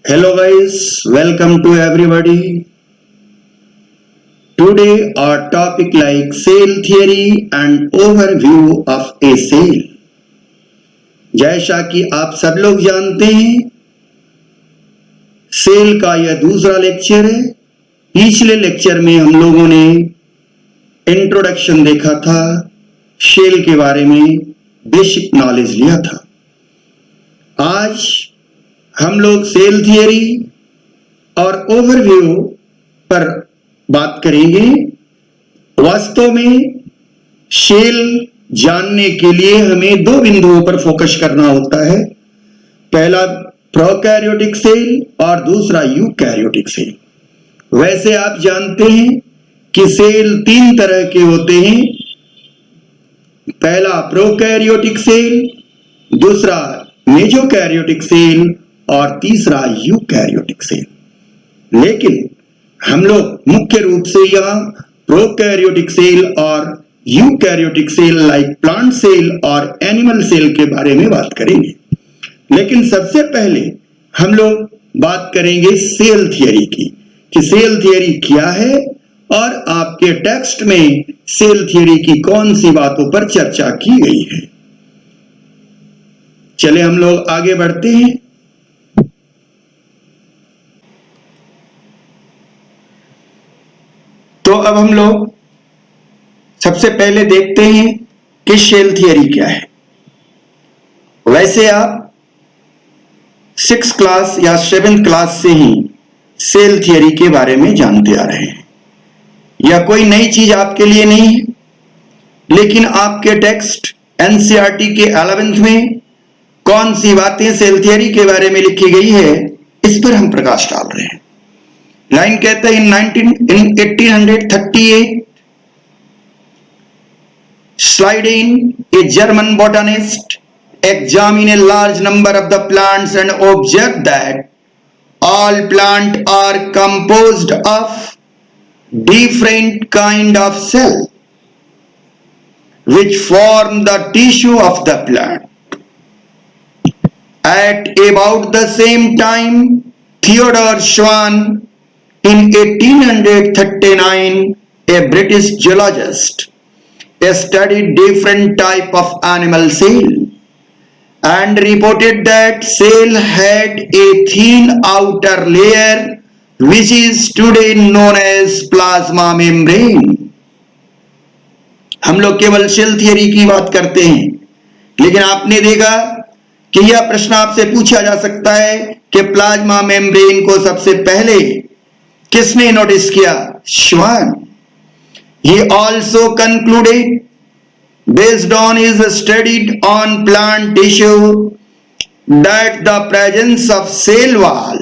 Hello guys, welcome to everybody. Today our topic like cell theory and overview of a cell. जैसा कि आप सब लोग जानते हैं, सेल का यह दूसरा लेक्चर है। पिछले लेक्चर में हम लोगों ने इंट्रोडक्शन देखा था, सेल के बारे में बेसिक नॉलेज लिया था। आज हम लोग सेल थियरी और ओवरव्यू पर बात करेंगे। वास्तव में सेल जानने के लिए हमें दो बिंदुओं पर फोकस करना होता है, पहला प्रोकैरियोटिक सेल और दूसरा यूकैरियोटिक सेल। वैसे आप जानते हैं कि सेल तीन तरह के होते हैं, पहला प्रोकैरियोटिक सेल, दूसरा मेसोकैरियोटिक सेल और तीसरा यूकैरियोटिक सेल। लेकिन हम लोग मुख्य रूप से यहाँ प्रोकैरियोटिक सेल और eukaryotic cell like plant cell और एनिमल सेल के बारे में बात करेंगे। लेकिन सबसे पहले हम लोग बात करेंगे सेल थियरी की, कि सेल थियरी क्या है और आपके टेक्स्ट में सेल थियरी की कौन सी बातों पर चर्चा की गई है। चले हम लोग आगे बढ़ते हैं। तो अब हम लोग सबसे पहले देखते हैं कि सेल थियरी क्या है। वैसे आप 6th क्लास या 7th क्लास से ही सेल थियरी के बारे में जानते आ रहे हैं, यह कोई नई चीज आपके लिए नहीं है। लेकिन आपके टेक्स्ट एनसीईआरटी के 11th में कौन सी बातें सेल थियरी के बारे में लिखी गई है, इस पर हम प्रकाश डाल रहे हैं। लाइन कहता है in 1838 Schleiden, a German botanist, examined a large number of the plants and observed that all plants are composed of different kind of cell which form the tissue of the plant. At about the same time, Theodore Schwann, in 1839, a British geologist, studied different type of animal cell and reported that cell had a thin outer layer which is today known as plasma membrane. हम लोग केवल cell theory की बात करते हैं, लेकिन आपने देखा कि यह प्रश्न आपसे पूछा जा सकता है कि प्लाज्मा मेम्ब्रेन को सबसे पहले किसने नोटिस किया? श्वान। He also concluded, based on his study on plant tissue, that the presence of cell wall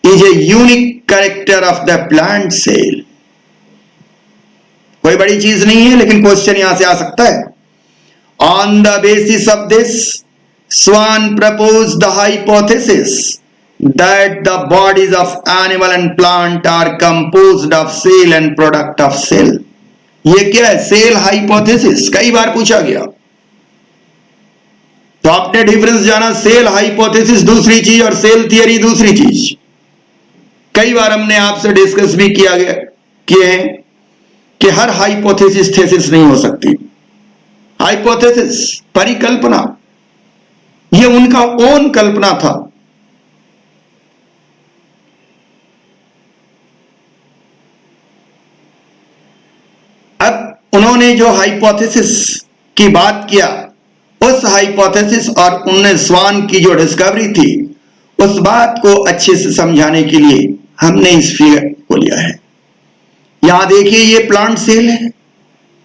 is a unique character of the plant cell. कोई बड़ी चीज नहीं है, लेकिन क्वेश्चन यहां से आ सकता है। On the basis of this, Schwann proposed the hypothesis that the bodies of animal and plant are composed of cell and product of cell. ये क्या है? सेल हाइपोथेसिस कई बार पूछा गया, तो आपने डिफरेंस जाना। सेल हाइपोथेसिस दूसरी चीज और सेल थियरी दूसरी चीज। कई बार हमने आपसे डिस्कस भी किए हैं कि हर हाइपोथेसिस थेसिस नहीं हो सकती। हाइपोथेसिस परिकल्पना, ये उनका ओन कल्पना था। अब उन्होंने जो हाइपोथेसिस की बात किया, उस हाइपोथेसिस और उन्होंने स्वान की जो डिस्कवरी थी, उस बात को अच्छे से समझाने के लिए हमने इस फिगर को लिया है। यहां देखिए, ये प्लांट सेल है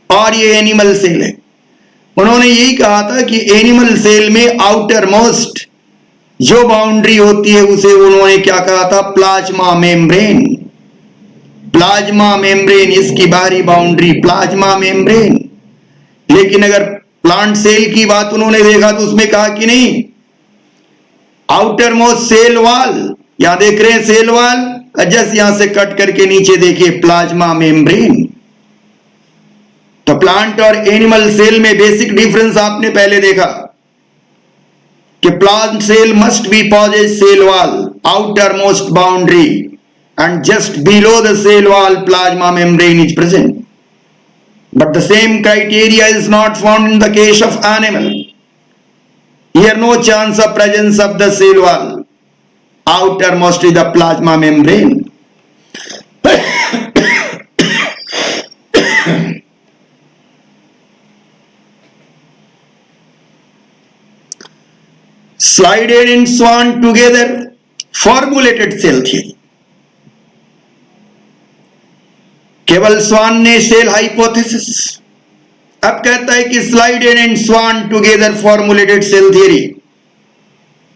और ये एनिमल सेल है। उन्होंने यही कहा था कि एनिमल सेल में आउटर मोस्ट जो बाउंड्री होती है उसे उन्होंने क्या कहा था? Plasma membrane. प्लाज्मा मेम्ब्रेन, इसकी बाहरी बाउंड्री प्लाज्मा मेम्ब्रेन। लेकिन अगर प्लांट सेल की बात उन्होंने देखा तो उसमें कहा कि नहीं, आउटर मोस्ट सेल वॉल, यहां देख रहे हैं सेल वॉल, जस्ट यहां से कट करके नीचे देखिए प्लाज्मा मेम्ब्रेन। तो प्लांट और एनिमल सेल में बेसिक डिफरेंस आपने पहले देखा कि plant cell must be possess cell wall outermost boundary, and just below the cell wall plasma membrane is present. But the same criteria is not found in the case of animal. Here no chance of presence of the cell wall. Outermost is the plasma membrane. Slided and Swan together formulated cell theory. केवल स्वान ने cell hypothesis, अब कहता है कि Schleiden and Schwann together formulated cell theory.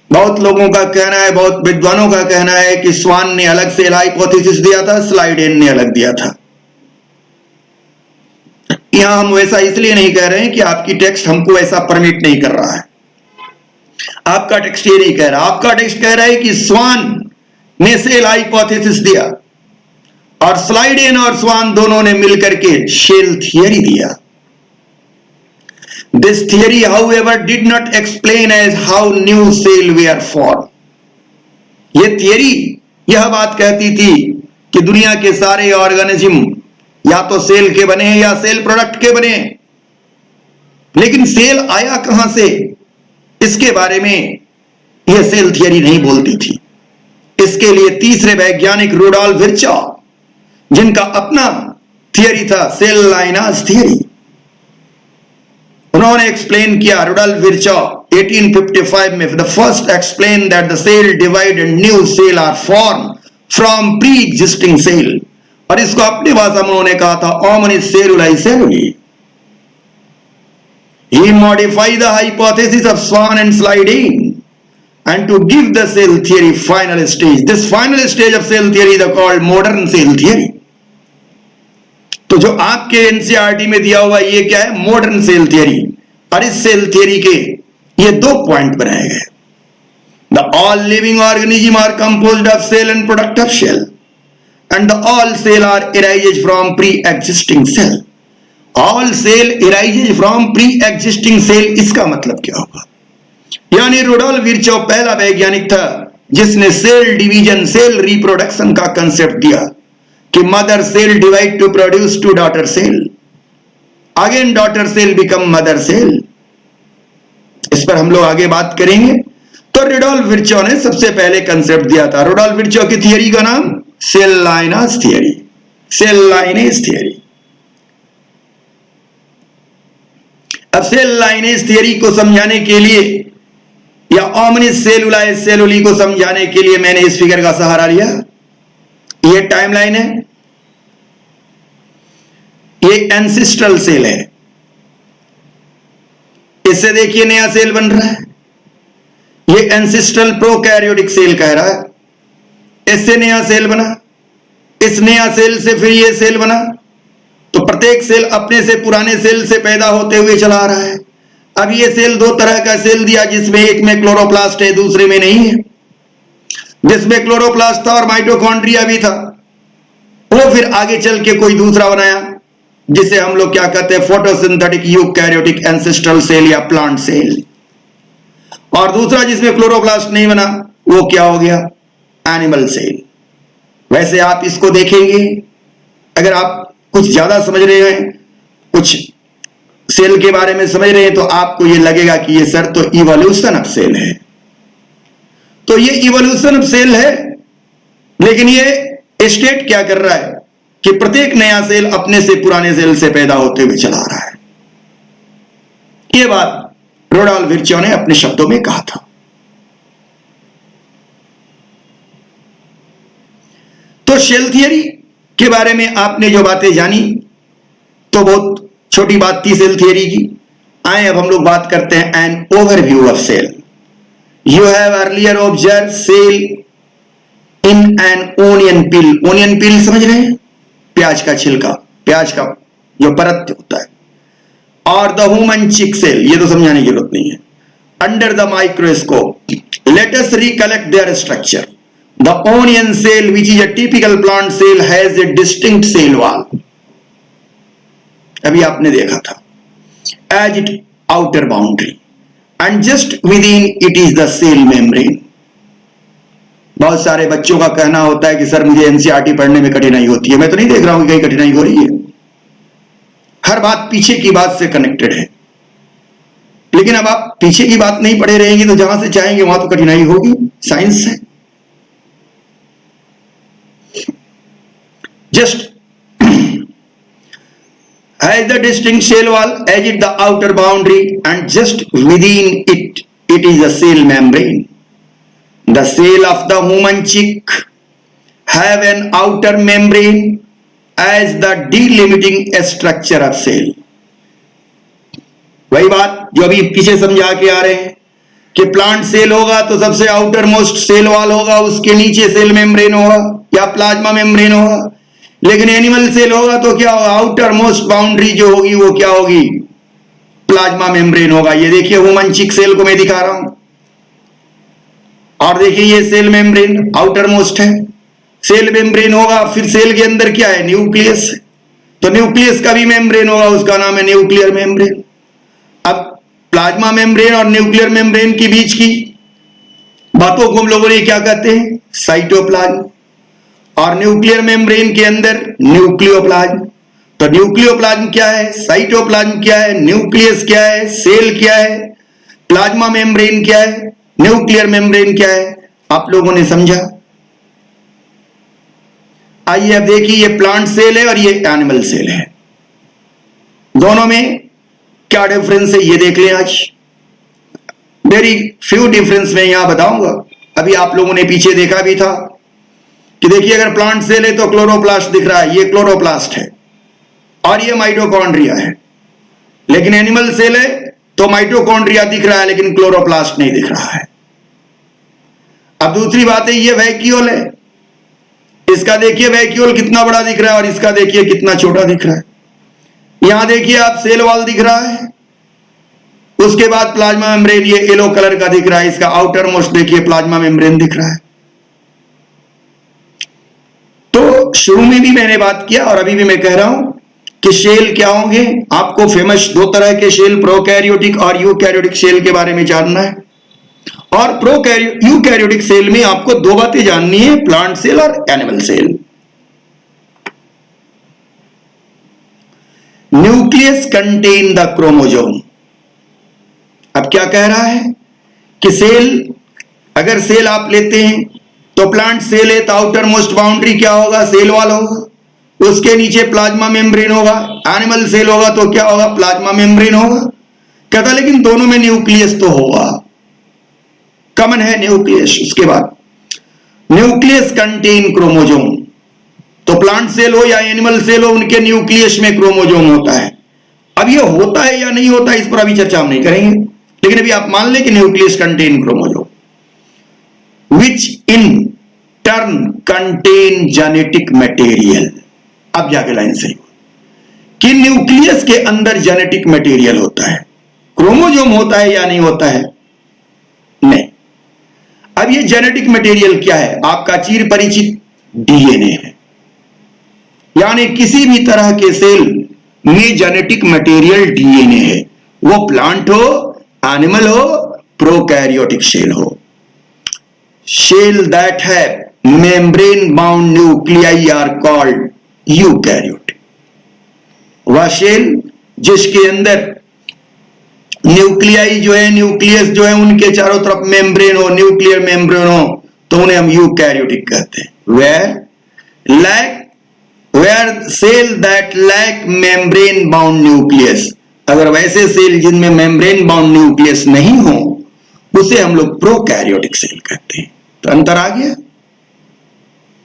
बहुत लोगों का कहना है, बहुत विद्वानों का कहना है कि स्वान ने अलग सेल हाइपोथेसिस दिया था, स्लाइडेन ने अलग दिया था। यहां हम वैसा इसलिए नहीं कह रहे हैं कि आपकी टेक्स्ट हमको वैसा परमिट नहीं कर रहा है। आपका टेक्स्ट ये नहीं कह रहा, आपका टेक्स्ट कह रहा है कि स्वान ने सेल हाइपोथेसिस दिया और स्लाइडेन और स्वान दोनों ने मिलकर के सेल थियरी दिया। This theory, however, did not explain as how new cell were formed. ये थियरी यह बात कहती थी कि दुनिया के सारे ऑर्गेनिज्म या तो सेल के बने हैं या सेल प्रोडक्ट के बने हैं, लेकिन सेल आया कहां से, इसके बारे में यह सेल थियरी नहीं बोलती थी। इसके लिए तीसरे वैज्ञानिक रुडोल्फ विर्चॉ, जिनका अपना थियरी था सेल लाइनाज थियरी, उन्होंने एक्सप्लेन किया। रुडोल्फ विर्चॉ 1855 में the first explain that the cell divide and new cell are form from pre existing cell, और इसको अपनी भाषा में उन्होंने कहा था ओमनिस सेलुलाई सेलुली। He modified the hypothesis of Swan and Sliding and to give the cell theory final stage. This final stage of cell theory is called modern cell theory. तो जो आपके एनसीईआरटी में दिया हुआ ये क्या है, मॉडर्न सेल थियरी। और इस सेल थियरी के ये दो पॉइंट बनाए गए। The all living organism are composed of cell and product of cell, and the all cell are arises from pre existing cell. All cell arises from pre existing cell, इसका मतलब क्या होगा? यानी रुडोल्फ विर्चॉ पहला वैज्ञानिक था जिसने सेल डिवीजन, सेल रिप्रोडक्शन का कंसेप्ट दिया कि mother cell divide to produce two daughter cell, again daughter cell become mother cell. इस पर हम लोग आगे बात करेंगे। तो रुडोल्फ विर्चॉ ने सबसे पहले कंसेप्ट दिया था। रुडोल्फ विर्चॉ की थियरी का नाम cell lineage theory, cell lineage theory. अब सेल लाइनेज थियरी को समझाने के लिए या ओमनिस सेलुलाई सेलुली को समझाने के लिए मैंने इस फिगर का सहारा लिया। ये टाइमलाइन है, ये एंसिस्ट्रल सेल है। इससे देखिए नया सेल बन रहा है, ये एंसिस्ट्रल प्रोकैरियोटिक सेल कह रहा है। इससे नया सेल बना, इस नया सेल से फिर ये सेल बना। तो प्रत्येक सेल अपने से पुराने सेल से पैदा होते हुए चला आ रहा है। अब ये सेल दो तरह का सेल दिया, जिसमें एक में क्लोरोप्लास्ट है, दूसरे में नहीं है। जिसमें क्लोरोप्लास्ट था और माइटोकॉन्ड्रिया भी था, वो फिर आगे चल के कोई दूसरा बनाया, जिसे हम लोग क्या कहते हैं, फोटोसिंथेटिक यूकैरियोटिक एंसेस्ट्रल सेल या प्लांट सेल। और दूसरा जिसमें क्लोरोप्लास्ट नहीं बना, वो क्या हो गया, एनिमल सेल। वैसे आप इसको देखेंगे, अगर आप कुछ ज्यादा समझ रहे हैं, कुछ सेल के बारे में समझ रहे हैं, तो आपको ये लगेगा कि ये सर तो इवोल्यूशन ऑफ सेल है। तो ये इवोल्यूशन ऑफ सेल है, लेकिन ये स्टेट क्या कर रहा है कि प्रत्येक नया सेल अपने से पुराने सेल से पैदा होते हुए चला आ रहा है। ये बात रुडोल्फ विर्चॉ ने अपने शब्दों में कहा था। तो सेल थियरी के बारे में आपने जो बातें जानी, तो बहुत छोटी बात थी सेल थियरी की। आए अब हम लोग बात करते हैं an overview of cell. You have earlier observe cell in an onion peel. Onion peel समझ रहे हैं, प्याज का छिलका, प्याज का जो परत होता है। और द ह्यूमन चिक सेल, ये तो समझाने की जरूरत नहीं है। Under the microscope let us recollect there structure. The onion cell, which is a typical plant cell, has a distinct cell wall. अभी आपने देखा था, as its outer boundary, and just within it is the cell membrane. बहुत सारे बच्चों का कहना होता है कि सर मुझे एनसीईआरटी पढ़ने में कठिनाई होती है। मैं तो नहीं देख रहा हूं कि कहीं कठिनाई हो रही है। हर बात पीछे की बात से कनेक्टेड है। लेकिन अब आप पीछे की बात नहीं पढ़े रहेंगे तो जहां से चाहेंगे वहां तो कठिनाई होगी, साइंस है। Just as the distinct cell wall as it the outer boundary and just within it is a cell membrane. The cell of the human chick have an outer membrane as the delimiting structure of cell. वही बात जो अभी पीछे समझा के आ रहे हैं कि प्लांट सेल होगा तो सबसे आउटर मोस्ट सेल वॉल होगा, उसके नीचे सेल मेम्ब्रेन होगा या प्लाज्मा मेम्ब्रेन होगा। लेकिन एनिमल सेल होगा तो क्या होगा, आउटर मोस्ट बाउंड्री जो होगी वो क्या होगी, प्लाज्मा मेम्ब्रेन होगा। ये देखिए ह्यूमन चिक सेल को मैं दिखा रहा हूं और देखिए ये सेल मेम्ब्रेन आउटर मोस्ट है, सेल मेम्ब्रेन होगा। फिर सेल के अंदर क्या है, न्यूक्लियस है, तो न्यूक्लियस का भी मेम्ब्रेन होगा, उसका नाम है न्यूक्लियर मेम्ब्रेन। अब प्लाज्मा मेम्ब्रेन और न्यूक्लियर मेम्ब्रेन के बीच की बातों को हम लोगों ने क्या कहते हैं, साइटोप्लाज्म। और न्यूक्लियर मेम्ब्रेन के अंदर न्यूक्लियोप्लाज्म। तो न्यूक्लियोप्लाज्म क्या है, साइटोप्लाज्म क्या है, न्यूक्लियस क्या है, सेल क्या है, प्लाज्मा मेम्ब्रेन क्या है, न्यूक्लियर मेम्ब्रेन क्या है, आप लोगों ने समझा। आइए अब देखिए ये प्लांट सेल है और ये एनिमल सेल है, दोनों में क्या डिफरेंस है ये देख लें। आज वेरी फ्यू डिफरेंस मैं यहां बताऊंगा। अभी आप लोगों ने पीछे देखा भी था कि देखिए अगर प्लांट सेल है तो क्लोरोप्लास्ट दिख रहा है, ये क्लोरोप्लास्ट है और ये माइटोकॉन्ड्रिया है। लेकिन एनिमल सेल है तो माइटोकॉन्ड्रिया दिख रहा है लेकिन क्लोरोप्लास्ट नहीं दिख रहा है। अब दूसरी बात है ये वैक्यूल है, इसका देखिए वैक्यूल कितना बड़ा दिख रहा है और इसका देखिए कितना छोटा दिख रहा है। यहां देखिए आप सेल वॉल दिख रहा है, उसके बाद प्लाज्मा मेम्ब्रेन ये येलो कलर का दिख रहा है, इसका आउटर मोस्ट देखिए प्लाज्मा मेम्ब्रेन दिख रहा है। तो शुरू में भी मैंने बात किया और अभी भी मैं कह रहा हूं कि शेल क्या होंगे। आपको फेमस दो तरह के शेल, प्रोकैरियोटिक और यूकैरियोटिक शेल के बारे में जानना है। और यूकैरियोटिक सेल में आपको दो बातें जाननी है, प्लांट सेल और animal cell. Nucleus contain the chromosome. अब क्या कह रहा है कि सेल, अगर सेल आप लेते हैं तो प्लांट सेल है तो आउटर मोस्ट बाउंड्री क्या होगा, सेल वॉल होगा, उसके नीचे प्लाज्मा मेम्ब्रेन होगा। एनिमल सेल होगा तो क्या होगा, प्लाज्मा मेम्ब्रेन होगा। कहता लेकिन दोनों में न्यूक्लियस तो होगा, कॉमन है न्यूक्लियस। उसके बाद न्यूक्लियस कंटेन क्रोमोसोम, तो प्लांट सेल हो या एनिमल सेल हो उनके न्यूक्लियस में क्रोमोसोम होता है। अब ये होता है या नहीं होता इस पर अभी चर्चा हम नहीं करेंगे, लेकिन अभी आप मान लें कि nucleus contain chromosome which in turn contain genetic material। अब जाके लाइन सही कि न्यूक्लियस के अंदर जेनेटिक मटेरियल होता है, क्रोमोसोम होता है या नहीं होता है, नहीं। अब ये जेनेटिक मटेरियल क्या है, आपका चिर परिचित डीएनए है। यानी किसी भी तरह के सेल में जेनेटिक मटेरियल डीएनए है, वो प्लांट हो, एनिमल हो, प्रोकैरियोटिक सेल हो। Cell that have membrane-bound nuclei are called eukaryotic। वह सेल जिसके अंदर न्यूक्लियाई जो है, न्यूक्लियस जो है उनके चारों तरफ मेम्ब्रेन हो, न्यूक्लियर मेम्ब्रेन हो, तो उन्हें हम यूकैरियोटिक कहते हैं। Where cell that lack membrane-bound nucleus, अगर वैसे सेल जिनमें मेम्ब्रेन बाउंड न्यूक्लियस नहीं हो उसे हम लोग प्रोकैरियोटिक सेल कहते हैं। तो अंतर आ गया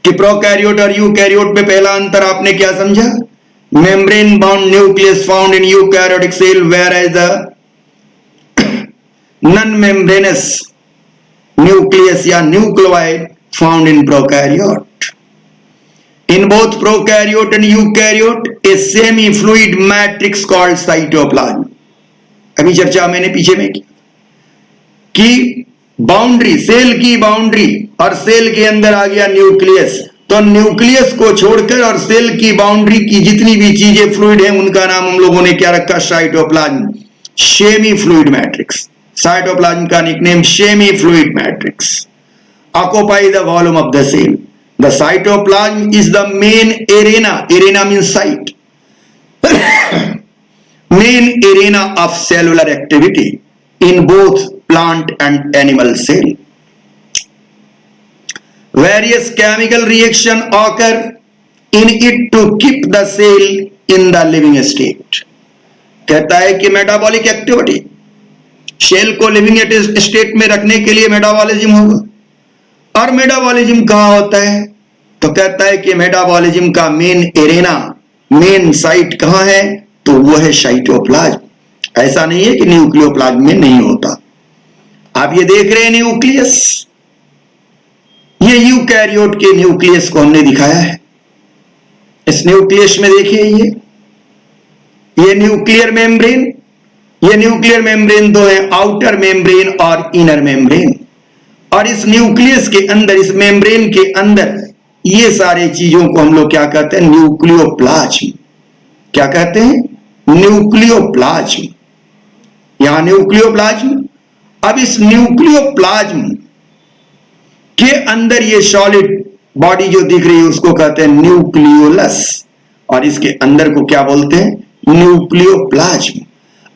कि प्रोकैरियोट और यूकैरियोट में पहला अंतर आपने क्या समझा, membrane bound nucleus found in eukaryotic cell whereas the non membranous nucleus या nucleoid found in prokaryote. In both prokaryote and eukaryote, a semi-fluid matrix called cytoplasm। अभी चर्चा मैंने पीछे में की कि बाउंड्री, सेल की बाउंड्री और सेल के अंदर आ गया न्यूक्लियस, तो न्यूक्लियस को छोड़कर और सेल की बाउंड्री की जितनी भी चीजें फ्लूइड हैं उनका नाम हम लोगों ने क्या रखा, cytoplasm, semi fluid matrix. Cytoplasm का nickname semi fluid matrix. occupy the volume of the cell. The cytoplasm is the main arena. Arena means site. Main arena of cellular activity in both plant and animal cell. Various chemical reactions occur in it to keep the cell in the living state. कहता है कि metabolic activity, cell को living state में रखने के लिए metabolism होगा। और मेटाबॉलिज्म कहाँ होता है? तो कहता है कि मेटाबॉलिज्म का मेन एरेना, मेन साइट कहाँ है? तो वो है साइटोप्लाज्म। ऐसा नहीं है कि न्यूक्लियोप्लाज्म में नहीं होता। आप ये देख रहे हैं न्यूक्लियस, ये यूकैरियोट के न्यूक्लियस को हमने दिखाया है। इस न्यूक्लियस में देखिए ये न्यूक्लियर मेम्ब्रेन, ये न्यूक्लियर मेम्ब्रेन दो है, आउटर मेम्ब्रेन और इनर मेम्ब्रेन। और इस न्यूक्लियस के अंदर, इस मेम्ब्रेन के अंदर ये सारे चीजों को हम लोग क्या कहते हैं? न्यूक्लियोप्लाज्म। क्या कहते हैं? न्यूक्लियोप्लाज्म। यहां न्यूक्लियोप्लाज्म। अब इस न्यूक्लियोप्लाज्म के अंदर ये सॉलिड बॉडी जो दिख रही है उसको कहते हैं न्यूक्लियोलस, और इसके अंदर को क्या बोलते हैं? न्यूक्लियोप्लाज्म।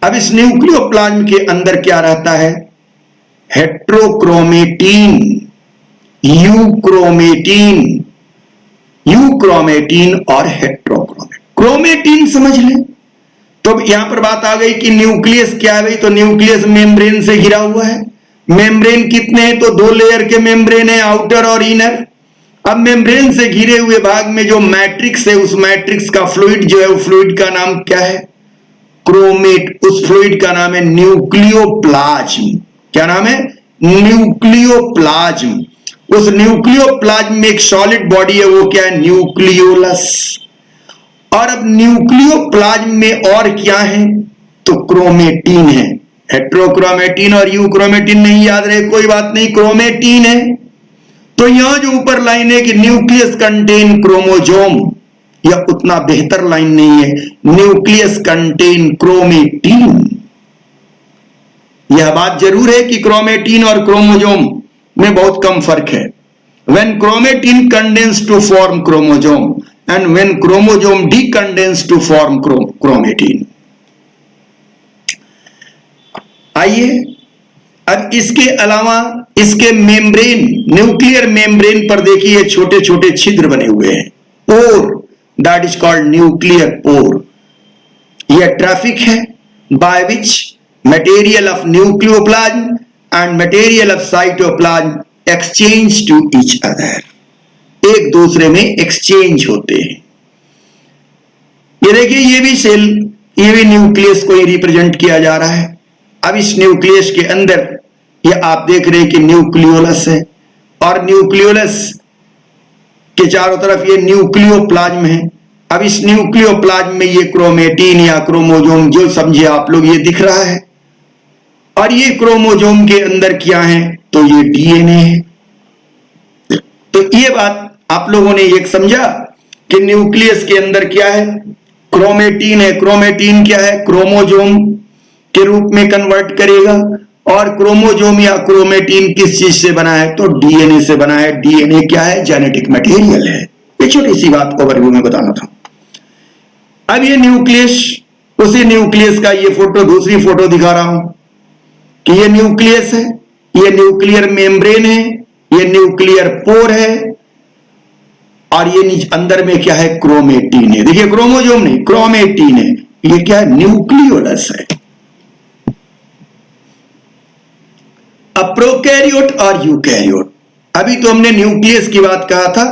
अब इस न्यूक्लियोप्लाज्म के अंदर क्या रहता है? हेट्रोक्रोमेटिन, यूक्रोमेटिन, यूक्रोमेटिन और हेट्रोक्रोमेटिन। क्रोमेटिन समझ लें तो यहां पर बात आ गई कि न्यूक्लियस क्या है? तो न्यूक्लियस मेम्ब्रेन से घिरा हुआ है। मेम्ब्रेन कितने हैं? तो दो लेयर के मेम्ब्रेन है, आउटर और इनर। अब मेम्ब्रेन से घिरे हुए भाग में जो मैट्रिक्स है, उस मैट्रिक्स का फ्लूइड जो है, वो फ्लूइड का नाम क्या है? क्रोमेट। उस फ्लूइड का नाम है न्यूक्लियोप्लाज्म। क्या नाम है? न्यूक्लियोप्लाज्म। उस न्यूक्लियोप्लाज्म में एक सॉलिड बॉडी है, वो क्या है? न्यूक्लियोलस। और अब न्यूक्लियोप्लाज्म में और क्या है? तो क्रोमेटिन है। हेट्रोक्रोमेटिन और यूक्रोमेटिन नहीं याद रहे, कोई बात नहीं, क्रोमेटिन है। तो यहां जो ऊपर लाइन है कि न्यूक्लियस कंटेन क्रोमोजोम, यह उतना बेहतर लाइन नहीं है। Nucleus contain chromatin. यह बात जरूर है कि क्रोमेटिन और क्रोमोजोम में बहुत कम फर्क है। When chromatin condense to form chromosome and when chromosome decondense to form chromatin. आइए अब इसके अलावा इसके मेम्ब्रेन, न्यूक्लियर मेम्ब्रेन पर देखिए छोटे छोटे छिद्र बने हुए हैं, pore, that is called nuclear pore. यह ट्रैफिक है by which material of nucleoplasm and material of cytoplasm exchange to each other, एक दूसरे में एक्सचेंज होते हैं। ये देखिए ये भी सेल, ये भी न्यूक्लियस को ही रिप्रेजेंट किया जा रहा है। अब इस न्यूक्लियस के अंदर ये आप देख रहे हैं कि न्यूक्लियोलस है, और न्यूक्लियोलस के चारों तरफ ये न्यूक्लियोप्लाज्म है। अब इस न्यूक्लियोप्लाज्म में ये क्रोमेटिन या क्रोमोजोम जो समझे आप लोग, ये दिख रहा है। और ये क्रोमोजोम के अंदर क्या है? तो ये डीएनए है। तो ये बात आप लोगों ने एक समझा कि न्यूक्लियस के अंदर क्या है? क्रोमेटिन है। क्रोमेटिन क्या है? क्रोमोजोम के रूप में कन्वर्ट करेगा। और क्रोमोजोम या क्रोमेटिन किस चीज से बना है? तो डीएनए से बना है। डीएनए क्या है? जेनेटिक मटेरियल है। ये छोटी सी बात ओवरव्यू में बताना था। अब ये न्यूक्लियस, उसी न्यूक्लियस का ये फोटो, दूसरी फोटो दिखा रहा हूं कि ये न्यूक्लियस है, ये न्यूक्लियर मेम्ब्रेन है, ये न्यूक्लियर पोर है, और ये अंदर में क्या है? क्रोमेटिन है। देखिए क्रोमोजोम नहीं, क्रोमेटिन है। ये क्या है? न्यूक्लियोलस है। अब प्रोकैरियोट और यूकैरियोट, अभी तो हमने न्यूक्लियस की बात कहा था,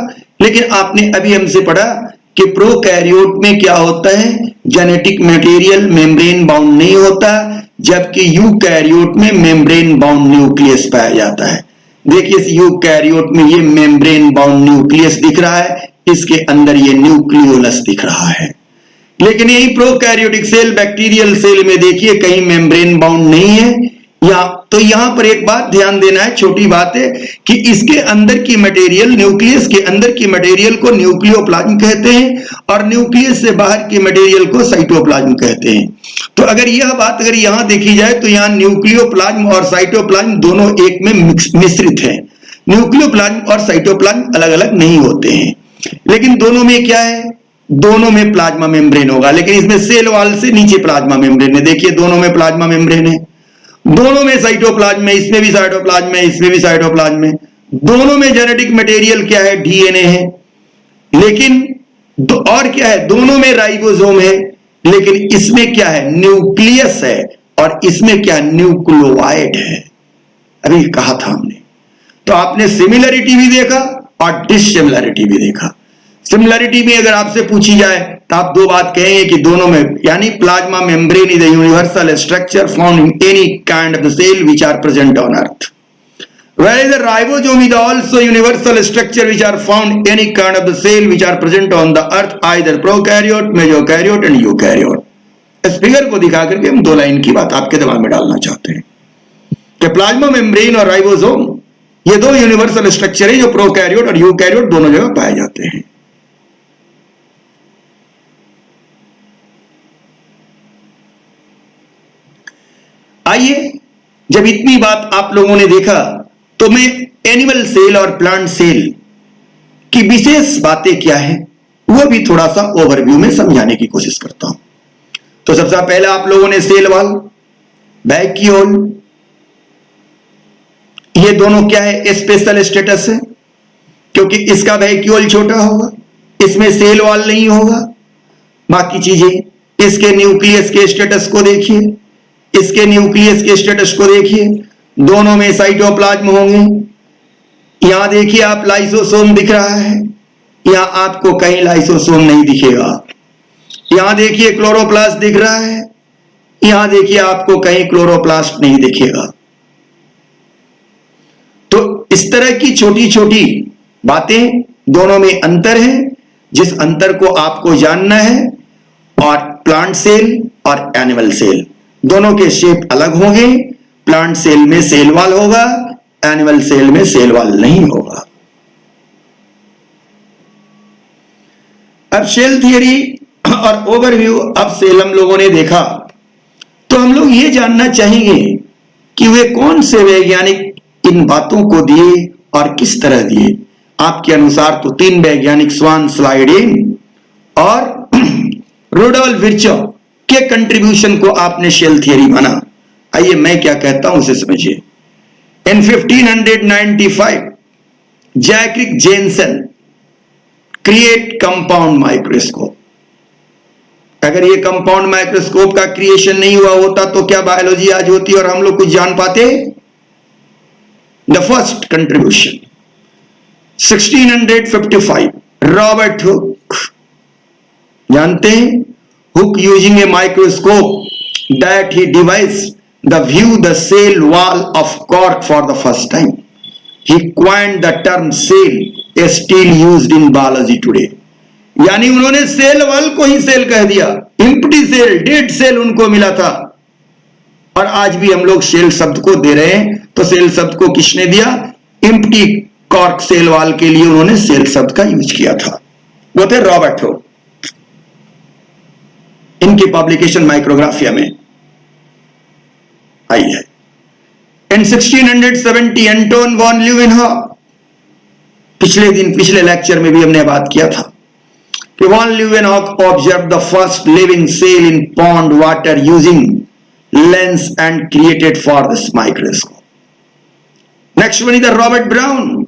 लेकिन आपने अभी हमसे पढ़ा कि प्रोकैरियोट में क्या होता है? जेनेटिक मटेरियल मेम्ब्रेन बाउंड नहीं होता, जबकि यूकैरियोट में मेम्ब्रेन बाउंड न्यूक्लियस पाया जाता है। देखिए इस यूकैरियोट में ये मेम्ब्रेन बाउंड न्यूक्लियस दिख रहा है, इसके अंदर ये न्यूक्लियोलस दिख रहा है। लेकिन यही प्रोकैरियोटिक सेल, बैक्टीरियल सेल में देखिए कहीं मेम्ब्रेन बाउंड नहीं है। तो यहां पर एक बात ध्यान देना है, छोटी बात है कि इसके अंदर की मटेरियल, न्यूक्लियस के अंदर की मटेरियल को न्यूक्लियोप्लाज्म कहते हैं, और न्यूक्लियस से बाहर की मटेरियल को साइटोप्लाज्म कहते हैं। तो अगर यह बात अगर यहां देखी जाए तो यहां न्यूक्लियोप्लाज्म और साइटोप्लाज्म दोनों एक में मिश्रित हैं। न्यूक्लियोप्लाज्म और साइटोप्लाज्म अलग अलग नहीं होते हैं, लेकिन दोनों में क्या है, दोनों में प्लाज्मा मेम्ब्रेन होगा, लेकिन इसमें सेल वॉल से नीचे प्लाज्मा मेम्ब्रेन है। देखिए दोनों में प्लाज्मा मेम्ब्रेन है, दोनों में साइटोप्लाज्म है, इसमें भी साइटोप्लाज्म है, इसमें भी साइटोप्लाज्म है, दोनों में जेनेटिक मटेरियल क्या है, डीएनए है। लेकिन और क्या है, दोनों में राइबोसोम है, लेकिन इसमें क्या है, न्यूक्लियस है, और इसमें क्या, न्यूक्लियोइड है। अभी कहा था हमने। तो आपने सिमिलरिटी भी देखा और डिसिमिलरिटी भी देखा। सिमिलरिटी में अगर आपसे पूछी जाए तो आप दो बात कहेंगे कि दोनों में, यानी plasma membrane is the universal structure found in any kind of the cell which are present on earth, whereas the ribosome is also universal structure which are found any kind of the cell which are present on the earth, either prokaryote, mesokaryote and eukaryote। इस figure को दिखा करके हम दो line की बात आपके दिमाग में डालना चाहते हैं कि प्लाज्मा मेम्ब्रेन और राइबोसोम ये दो यूनिवर्सल स्ट्रक्चर है जो प्रोकैरियोट और यूकैरियोट दोनों जगह पाए जाते हैं। आइए, जब इतनी बात आप लोगों ने देखा तो मैं एनिमल सेल और प्लांट सेल की विशेष बातें क्या है वो भी थोड़ा सा ओवरव्यू में समझाने की कोशिश करता हूं। तो सबसे पहले आप लोगों ने सेल वॉल, वैक्यूल, ये दोनों क्या है, स्पेशल स्टेटस है, क्योंकि इसका वैक्यूल छोटा होगा, इसमें सेल वॉल नहीं होगा। बाकी चीजें, इसके न्यूक्लियस के स्टेटस को देखिए, इसके न्यूक्लियस के स्टेटस को देखिए, दोनों में साइटोप्लाज्म होंगे। यहां देखिए आप लाइसोसोम दिख रहा है, यहां आपको कहीं लाइसोसोम नहीं दिखेगा। यहां देखिए क्लोरोप्लास्ट दिख रहा है, यहां देखिए आपको कहीं क्लोरोप्लास्ट नहीं दिखेगा। तो इस तरह की छोटी छोटी बातें, दोनों में अंतर है, जिस अंतर को आपको जानना है। और प्लांट सेल और एनिमल सेल दोनों के शेप अलग होंगे। प्लांट सेल में सेल वॉल होगा, एनिमल सेल में सेल वॉल नहीं होगा। अब सेल थियरी और ओवरव्यू अब सेल हम लोगों ने देखा, तो हम लोग ये जानना चाहेंगे कि वे कौन से वैज्ञानिक इन बातों को दिए और किस तरह दिए। आपके अनुसार तो तीन वैज्ञानिक, स्वान, स्लाइडेन और रुडोल्फ विर्चो के कंट्रीब्यूशन को आपने सेल थियरी माना। आइए मैं क्या कहता हूं उसे समझिए। इन 1595 जैक्रिक जेनसन क्रिएट कंपाउंड माइक्रोस्कोप। अगर ये कंपाउंड माइक्रोस्कोप का क्रिएशन नहीं हुआ होता तो क्या बायोलॉजी आज होती और हम लोग कुछ जान पाते। The first contribution 1655 Robert Hooke, जानते हैं, hook using a microscope that he devised the view the cell wall of cork for the first time. He coined the term cell, still used in biology today. यानी उन्होंने cell wall को ही cell कह दिया, empty cell, dead cell उनको मिला था। और आज भी हम लोग सेल शब्द को दे रहे हैं, तो सेल शब्द को किसने दिया, एम्प्टी कॉर्क सेल वॉल के लिए उन्होंने सेल शब्द का यूज किया था, वो थे रॉबर्ट हुक। इनकी पब्लिकेशन माइक्रोग्राफिया में आई है। इन 1670 एंटोन वॉन ल्यूवेनहॉक, पिछले लेक्चर में भी हमने बात किया था कि van Leeuwenhoek observe the first living cell in pond water using lens and created for this microscope. Next one is the Robert Brown.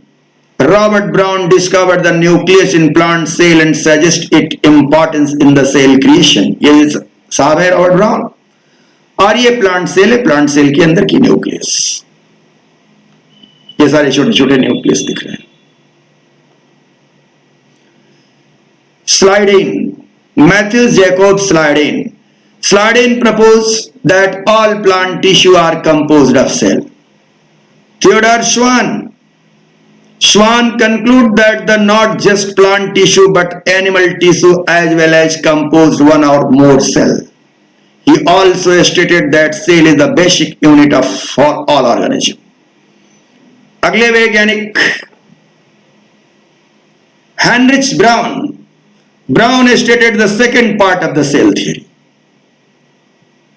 Robert Brown discovered the nucleus in plant cell and suggested its importance in the cell creation। ये साहब है Robert brown, और ये plant cell है, plant cell के अंदर की nucleus, ये सारे छोटे छोटे न्यूक्लियस दिख रहे हैं। Schleiden, Matthias Jakob Schleiden. स्लाइडेन proposed that all plant tissue are composed of cell। Theodor Schwann concluded that the not just plant tissue but animal tissue as well as composed one or more cell। He also stated that cell is the basic unit of for all organism। अगले वैज्ञानिक Heinrich brown stated the second part of the cell theory।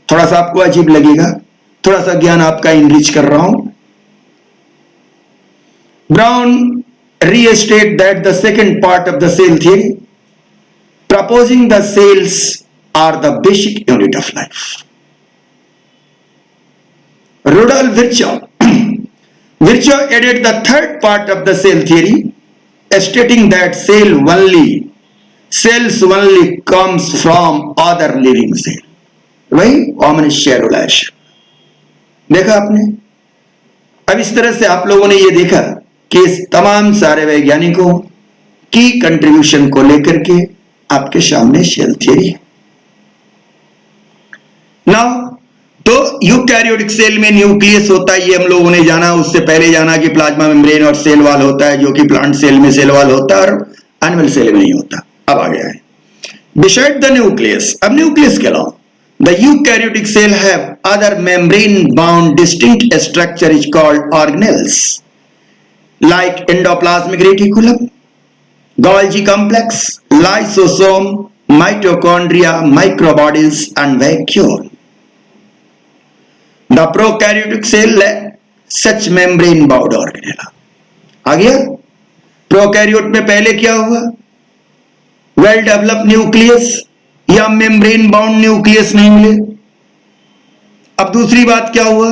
थोड़ा सा आपको अजीब लगेगा, थोड़ा सा ज्ञान आपका इनरिच कर रहा हूं। Brown reiterated that the second part of the cell theory, proposing the cells are the basic unit of life. Rudolf Virchow added the third part of the cell theory, stating that cells only comes from other living cell. वही omnis cellularity. देखा आपने? अब इस तरह से आप लोगों ने ये देखा कि इस तमाम सारे वैज्ञानिकों की कंट्रीब्यूशन को लेकर के आपके सामने सेल थियरी है. नाउ तो यूकैरियोटिक सेल में न्यूक्लियस होता है, ये हम लोगों ने जाना. उससे पहले जाना कि प्लाज्मा मेम्ब्रेन और सेल वॉल होता है, जो कि प्लांट सेल में सेल वॉल होता है और एनिमल सेल में नहीं होता. अब आ गया है बिसाइड द न्यूक्लियस. अब न्यूक्लियस के अलावा the eukaryotic cell have other membrane bound distinct structure is called organelles like endoplasmic reticulum, Golgi complex, lysosome, mitochondria, microbodies and vacuole. The prokaryotic cell lacks such membrane bound organella. आ गया? Prokaryote में पहले क्या हुआ? Well develop nucleus या membrane bound nucleus नहीं मिले. अब दूसरी बात क्या हुआ?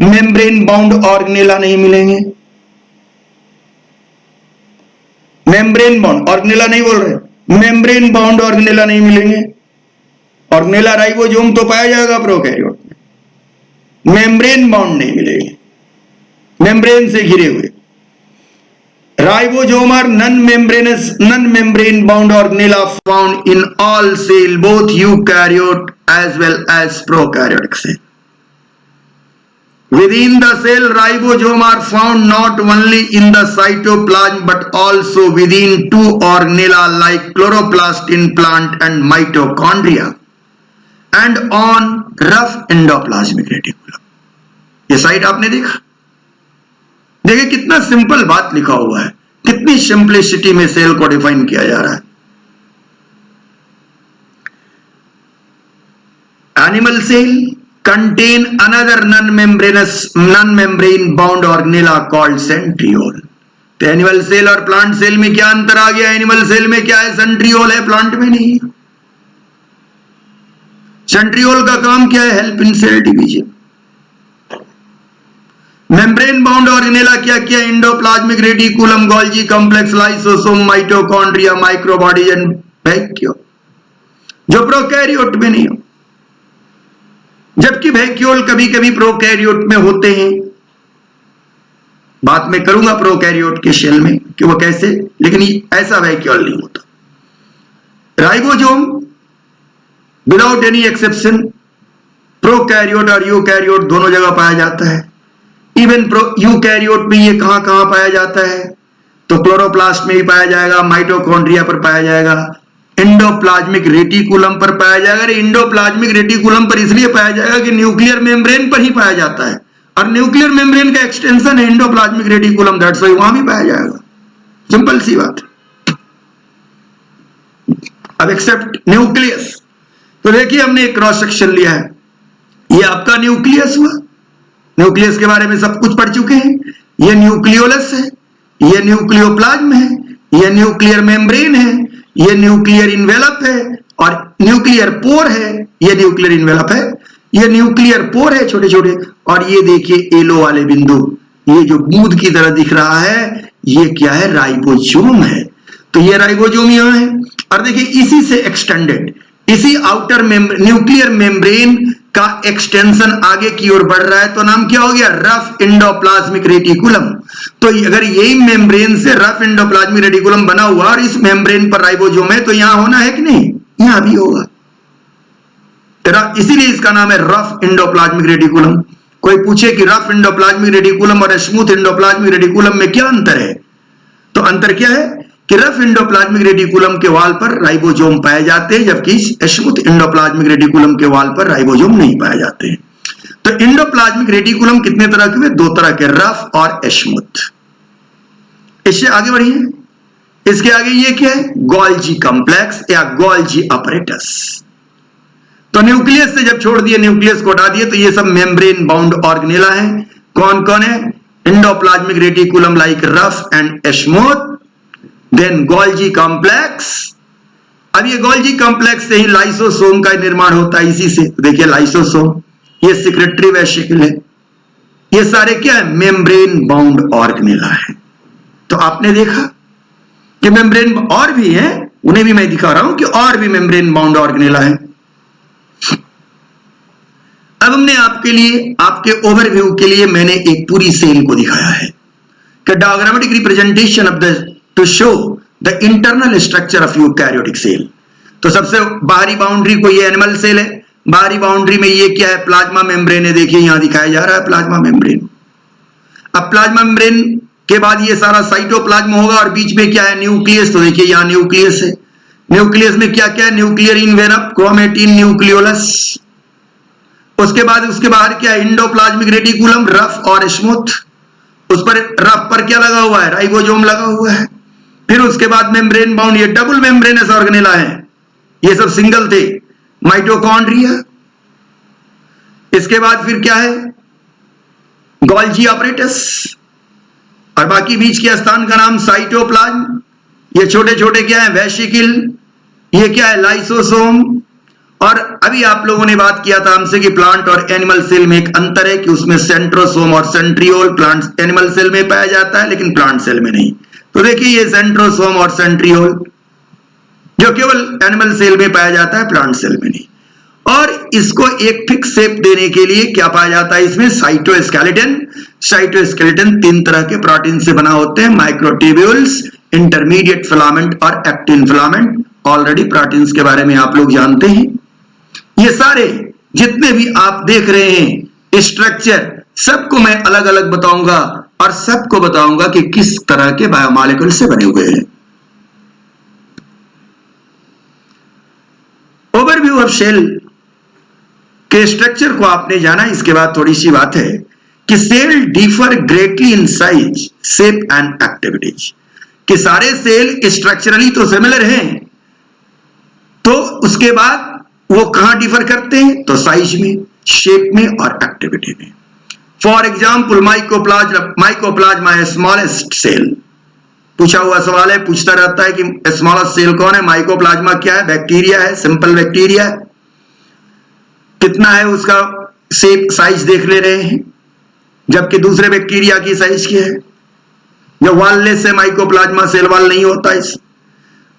मेम्ब्रेन बाउंड ऑर्गेनेला नहीं मिलेंगे. मेम्ब्रेन बाउंड ऑर्गेनेला नहीं बोल रहे, मेम्ब्रेन बाउंड ऑर्गेनेला नहीं मिलेंगे. ऑर्गेनेला राइबोसोम तो पाया जाएगा प्रोकैरियोट में, मेम्ब्रेन बाउंड नहीं मिलेंगे, मेम्ब्रेन से घिरे हुए. Ribosome are non-membrane bound organella found in all cell, both eukaryote as well as prokaryotic cell. Within the cell, ribosome are found not only in the cytoplasm but also within two organella like chloroplast in plant and mitochondria, and on rough endoplasmic reticulum. ये side आपने देखा? देखिए कितना simple बात लिखा हुआ है, कितनी सिंप्लिसिटी में सेल को डिफाइन किया जा रहा है. Animal cell contain another non-membrane bound organella called centriole. तो एनिमल सेल और प्लांट सेल में क्या अंतर आ गया? एनिमल सेल में क्या है? सेंट्रियोल है, प्लांट में नहीं. सेंट्रियोल का काम क्या है? Help in cell division. Membrane bound organelle क्या क्या? Endoplasmic reticulum, Golgi complex, lysosome, mitochondria, microbodies and vacuole, जो प्रोकैरियोट में नहीं हो. जबकि वैक्यूल कभी कभी प्रोकैरियोट में होते हैं. बात मैं करूंगा प्रोकैरियोट के सेल में कि वो कैसे, लेकिन ऐसा वैक्यूल नहीं होता. Ribosome without any exception prokaryote और यूकैरियोट दोनों जगह पाया जाता है. इवन यूकैरियोट में ये कहां कहां पाया जाता है? तो क्लोरोप्लास्ट में भी पाया जाएगा, माइटोकॉन्ड्रिया पर पाया जाएगा, एंडोप्लाज्मिक रेटिकुलम पर पाया जाएगा. एंडोप्लाज्मिक रेटिकुलम पर इसलिए पाया जाएगा कि न्यूक्लियर मेम्ब्रेन पर ही पाया जाता है और न्यूक्लियर मेम्ब्रेन का एक्सटेंशन है एंडोप्लाज्मिक रेटिकुलम, दैट्स व्हाई वहां भी पाया जाएगा. सिंपल सी बात. अब एक्सेप्ट न्यूक्लियस, तो देखिए हमने एक क्रॉस सेक्शन लिया है. ये आपका न्यूक्लियस हुआ. न्यूक्लियस के बारे में सब कुछ पढ़ चुके हैं. ये न्यूक्लियोलस है, ये न्यूक्लियोप्लाज्म है, ये न्यूक्लियर मेम्ब्रेन है, ये न्यूक्लियर इन्वेलप है और न्यूक्लियर पोर है. ये न्यूक्लियर इन्वेलप है, ये न्यूक्लियर पोर है छोटे छोटे. और ये देखिए एलो वाले बिंदु, ये जो बूंद की तरह दिख रहा है, ये क्या है? राइबोसोम है. तो ये राइबोसोम यहां है. और देखिए इसी से एक्सटेंडेड, इसी आउटर न्यूक्लियर मेम्ब्रेन का एक्सटेंशन आगे की ओर बढ़ रहा है, तो नाम क्या हो गया? Rough endoplasmic reticulum. तो अगर यही मेम्ब्रेन से रफ एंडोप्लाज्मिक रेटिकुलम बना हुआ और इस मेम्ब्रेन पर राइबोसोम है, तो यहां होना है कि नहीं? यहां भी होगा. इसीलिए इसका नाम है रफ एंडोप्लाज्मिक रेटिकुलम. कोई पूछे कि रफ एंडोप्लाज्मिक रेटिकुलम और स्मूथ एंडोप्लाज्मिक रेटिकुलम में क्या अंतर है, तो अंतर क्या है कि रफ एंडोप्लाज्मिक रेटिकुलम के वाल पर राइबोसोम पाए जाते हैं, जबकि स्मूथ एंडोप्लाज्मिक रेटिकुलम के वाल पर राइबोसोम नहीं पाए जाते हैं. तो एंडोप्लाज्मिक रेटिकुलम कितने तरह के हुए? दो तरह के, रफ और स्मूथ. इससे आगे बढ़िए. इसके आगे ये क्या है? गोल्जी कॉम्प्लेक्स या गोल्जी अपरेटस. तो न्यूक्लियस से जब छोड़ दिए, न्यूक्लियस को हटा दिए, तो ये सब मेम्ब्रेन बाउंड ऑर्गेनेला है. कौन कौन है? Endoplasmic reticulum like rough and smooth, then Golgi complex. अब ये गोल्जी कॉम्प्लेक्स से ही लाइसोसोम का निर्माण होता है, इसी से देखिए लाइसोसोम, ये सिक्रेटरी वेसिकल है, ये सारे क्या है, मेम्ब्रेन बाउंड ऑर्गेनेला है। तो आपने देखा कि मेम्ब्रेन और भी है, उन्हें भी मैं दिखा रहा हूं कि और भी मेम्ब्रेन बाउंड ऑर्गेनेला है। अब हमने आपके लिए, आपके ओवरव्यू के लिए मैंने एक पूरी सेल को दिखाया है कि diagrammatic representation of the to show the internal structure of eukaryotic cell. तो सबसे बाहरी बाउंड्री को ये एनिमल सेल है, बाहरी बाउंड्री में ये क्या है, प्लाज्मा मेम्ब्रेन है, देखिए यहां दिखाया जा रहा है प्लाज्मा मेम्ब्रेन। अब प्लाज्मा मेम्ब्रेन के बाद ये सारा साइटोप्लाज्म होगा और बीच में क्या है, न्यूक्लियस। तो देखिए यहां न्यूक्लियस है, न्यूक्लियस में क्या क्या है, न्यूक्लियर इनवेनम, क्रोमेटिन, न्यूक्लियोलस। उसके बाद उसके बाहर क्या है, इंडोप्लाज्मिक रेटिकुलम, रफ और स्मूथ। उस पर रफ पर क्या लगा हुआ है, राइबोसोम लगा हुआ है। फिर उसके बाद मेम्ब्रेन बाउंड, ये डबल मेम्ब्रेनस ऑर्गेनेला है, ये सब सिंगल थे, माइटोकॉन्ड्रिया। इसके बाद फिर क्या है, गोल्जी ऑपरेटस, और बाकी बीच के स्थान का नाम साइटोप्लाज्म। ये छोटे छोटे क्या है, वेसिकल, ये क्या है, लाइसोसोम। और अभी आप लोगों ने बात किया था हमसे कि प्लांट और एनिमल सेल में एक अंतर है कि उसमें सेंट्रोसोम और सेंट्रियोल प्लांट एनिमल सेल में पाया जाता है, लेकिन प्लांट सेल में नहीं। तो देखिए ये सेंट्रोसोम और सेंट्रियोल जो केवल एनिमल सेल में पाया जाता है, प्लांट सेल में नहीं। और इसको एक फिक्स शेप देने के लिए क्या पाया जाता है इसमें, साइटोस्केलेटन। साइटोस्केलेटन 3 तरह के प्रोटीन से बना होते हैं, माइक्रोट्यूब्यूल्स, इंटरमीडिएट फिलामेंट और एक्टिन फिलामेंट। ऑलरेडी प्रोटीन्स के बारे में आप लोग जानते हैं। ये सारे जितने भी आप देख रहे हैं स्ट्रक्चर, सबको मैं अलग अलग बताऊंगा और सबको बताऊंगा कि किस तरह के बायोमॉलिक्यूल से बने हुए हैं। ओवरव्यू ऑफ सेल के स्ट्रक्चर को आपने जाना। इसके बाद थोड़ी सी बात है कि cell differ greatly in size, shape and activities. कि सारे सेल स्ट्रक्चरली तो सिमिलर हैं, तो उसके बाद वो कहां डिफर करते हैं, तो साइज में, शेप में और एक्टिविटी में। For example mycoplasma smallest cell, पूछा हुआ सवाल है, पूछता रहता है कि स्मॉलेस्ट सेल कौन है। माइकोप्लाज्मा क्या है, बैक्टीरिया है, सिंपल बैक्टीरिया है। कितना है उसका शेप, साइज देख ले रहे हैं, जबकि दूसरे बैक्टीरिया की साइज क्या है। जो वाललेस है माइकोप्लाज्मा, सेल वाल नहीं होता इस।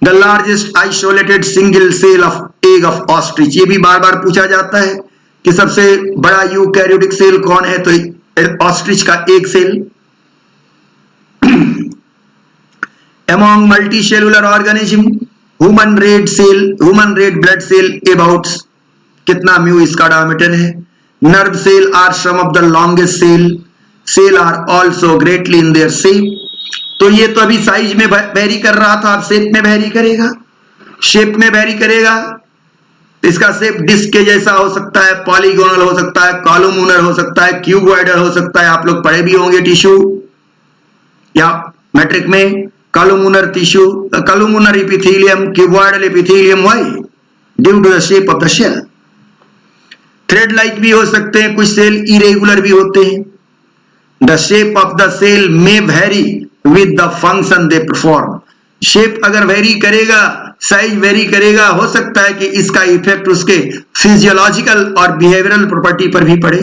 The largest isolated single cell of egg of ostrich, ये भी बार बार पूछा जाता है कि सबसे बड़ा यूकैरियोटिक सेल कौन है, तो ऑस्ट्रिच का एक cell. Among multicellular organism, human red blood cell about कितना म्यू इसका डायमीटर है। Nerve cell are some of the longest cell are also greatly in their shape. तो ये तो अभी साइज में वेरी कर रहा था, अब शेप में वेरी करेगा, शेप में वेरी करेगा। इसका शेप डिस्क के जैसा हो सकता है, पॉलीगोनल हो सकता है, कॉलमुनर हो सकता है, क्यूबॉइडल हो सकता है। आप लोग पढ़े भी होंगे टिश्यू या मैट्रिक में, columnar tissue, columnar epithelium, cuboidal epithelium, why due to the shape of the cell. Thread like भी हो सकते हैं, कुछ सेल इरेगुलर भी होते हैं। The shape of the cell may vary with the function they perform. Shape अगर vary करेगा, साइज वेरी करेगा, हो सकता है कि इसका इफेक्ट उसके फिजियोलॉजिकल और बिहेवियरल प्रॉपर्टी पर भी पड़े।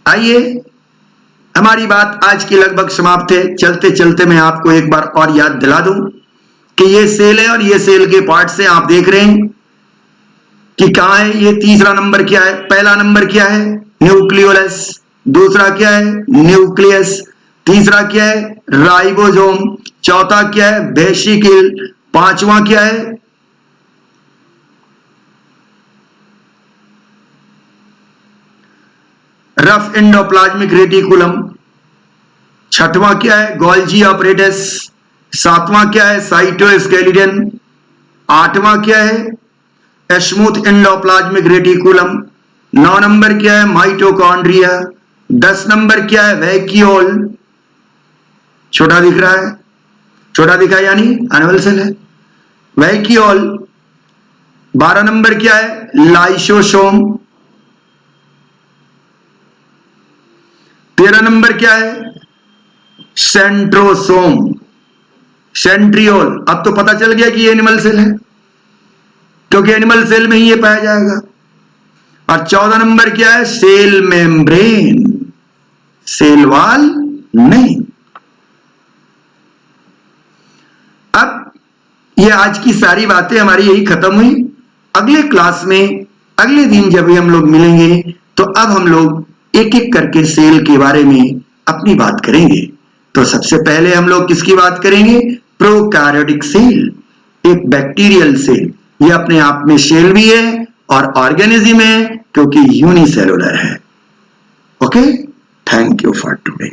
आइए, हमारी बात आज की लगभग समाप्त है। चलते चलते मैं आपको एक बार और याद दिला दूं कि ये सेल है और ये सेल के पार्ट से आप देख रहे हैं कि कहां है। ये तीसरा नंबर क्या है, पहला नंबर क्या है, न्यूक्लियोलस। दूसरा क्या है, न्यूक्लियस। तीसरा क्या है, राइबोसोम। चौथा क्या है, वेसिकल। पांचवा क्या है, रफ एंडोप्लाज्मिक रेटिकुलम। छठवां क्या है, गोल्जी ऑपरेटस। सातवां क्या है, साइटोस्केलेटन। आठवां क्या है, स्मूथ एंडोप्लाज्मिक रेटिकुलम। 9 नंबर क्या है, माइटोकॉन्ड्रिया। 10 नंबर क्या है, वैक्यूल। छोटा दिख रहा है, छोटा दिखा यानी एनिमल सेल है, वैक्यूल। 12 नंबर क्या है, लाइसोसोम। 13 नंबर क्या है? Centrosome, centriole. अब तो पता चल गया कि ये एनिमल सेल है, क्योंकि एनिमल सेल में ही ये पाया जाएगा। और 14 नंबर क्या है? सेल मेम्ब्रेन, सेल वॉल नहीं। अब ये आज की सारी बातें हमारी यही खत्म हुई। अगले क्लास में अगले दिन जब भी हम लोग मिलेंगे तो अब हम लोग एक एक करके सेल के बारे में अपनी बात करेंगे। तो सबसे पहले हम लोग किसकी बात करेंगे? प्रोकैरियोटिक सेल, एक बैक्टीरियल सेल। ये अपने आप में सेल भी है और ऑर्गेनिज्म है, क्योंकि यूनिसेलुलर है। Okay, thank you for today.